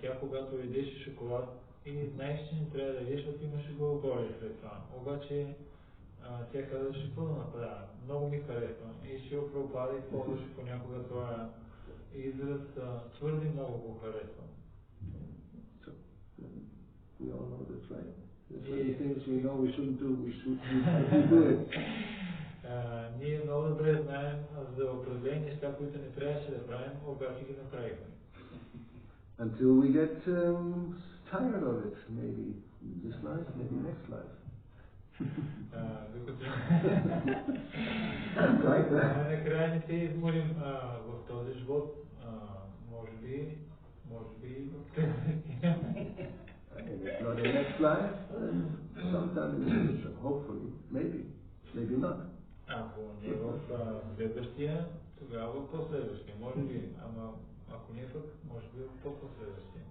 тя когато ядеше шоколад и знаеш, че не трябва да ядеш, защото имаше главоболие след това. Обаче тя казваше, какво да направя? Много ми харесва. И Шрила Прабхупада използваше понякога това израз, твърде много го харесва. So, we all know this, right? There's many things we know we shouldn't do, we do it. Ние много добре знаем за определени неща, които не трябваше да правим, обаче ги направихме. Until we get tired of it, maybe this life, maybe next life. Накрая не се изморим в този живот, може би в And if not the next life, then sometime in the future, hopefully, maybe not. Ако не в следващия, тогава в последващия. Може би, ама ако не пък, може би в по-последващия.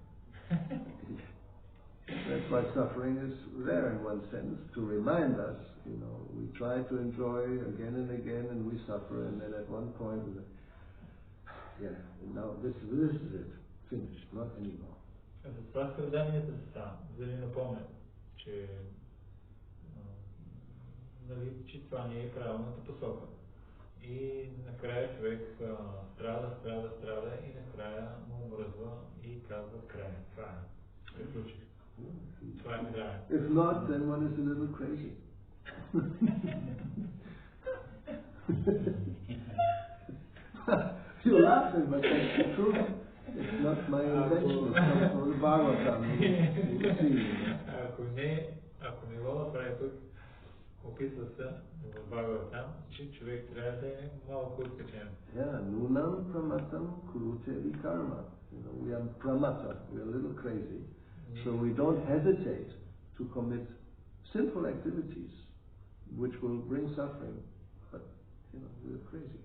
That's why suffering is there in one sense, to remind us, we try to enjoy again and again and we suffer, and then at one point we say, yeah, now this is it, finished, not anymore. Това страданията са там, за да ни напомнят, че това не е правилната посока. И накрая човек страда и накрая му омръзва и казва край. Това е. Приключих. Това е край. If not, then one is a little crazy. You're laughing, but that's the truth. It's not my invention. It comes from the Bhagavatam. Ако не го направи тук, описва се в Бхагаватам, че човек трябва да е малко откачен. Nunam pramatam kurute vikarma. We are pramata, we are a little crazy. So we don't hesitate to commit sinful activities which will bring suffering. But, we are crazy.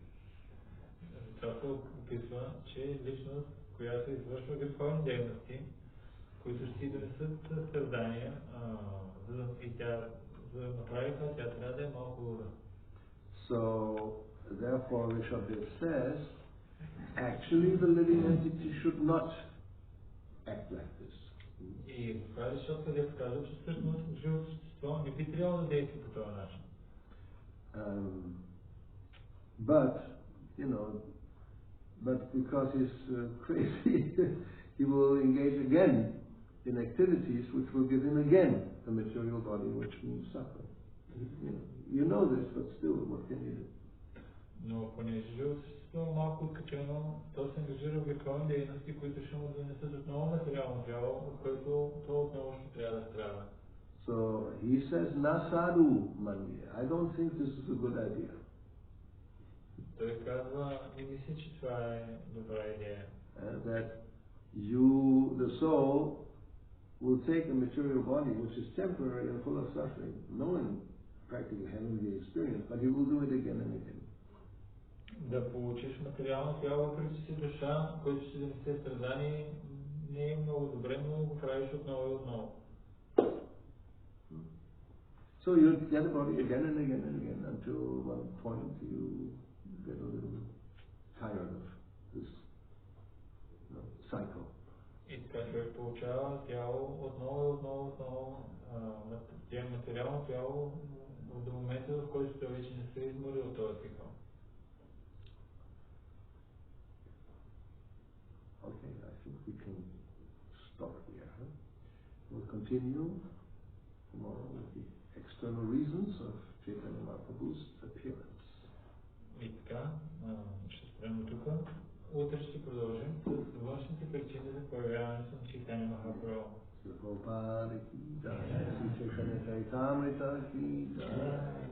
Това се описва, че личност, която извършва греховни дейности, които ще донесат страдания, и тя за да направи това, тя трябва да е малко луда. So, therefore, Rishabdev says, actually the living entity should not act like this. И това Rishabdev казва, че всъщност живото същество не би трябвало да действа по този начин. But because he's crazy, he will engage again in activities which will give him again a material body, which means suffering. You know this, but still, what can you do? Но понеже живото същество малко откачено, то се ангажира в греховни дейности, които ще му донесат отново материално тяло, от което то отново ще трябва да страда. So he says, "Nasadu mani." I don't think this is a good idea. Той казва, не мисля, че това е добра идея. That the soul will take a material body which is temporary and full of suffering, knowing practically having the experience, but he will do it again and again. Да получиш материално тяло, въпреки че си душа, който ще донесе страдание, не е много добре, но го правиш отново и отново. So you get a body again and again and again until one point you get a little tired of this cycle. И така човек получава тяло отново, материално тяло до момента, в който той вече не се изморил от този цикъл. Okay, I think we can stop here. We'll continue tomorrow with the external reasons of Chaitanya Mahaprabhu's appearance. И така, ще спрем тук. Утре ще продължим с външните причини за появяването на Чайтanya Махапрабху. Prabhupada ki jai, Chaitanya Charitamrita ki jai.